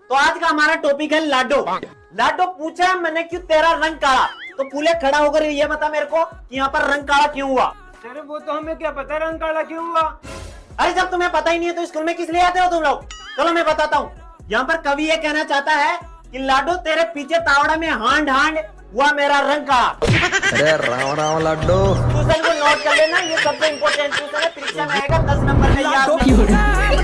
तो आज का हमारा टॉपिक है लाडो। लाडो पूछा मैंने क्यों तेरा रंग काला, तो पूले खड़ा होकर ये बता मेरे को कि यहाँ पर रंग काला क्यों हुआ। अरे वो तो हमें क्या पता रंग काला क्यों हुआ। अरे जब तुम्हें पता ही नहीं है तो स्कूल में किस लिए आते हो तुम लोग। चलो मैं बताता हूँ। यहाँ पर कवि ये कहना चाहता है कि लाडो तेरे पीछे तावड़ा में हांड हांड हुआ मेरा रंग काला। अरे राम राम लाडो। ट्यूशन को नोट कर लेना, ये सबसे इम्पोर्टेंट ट्यूशन है, परीक्षा में आएगा 10 नंबर में याद।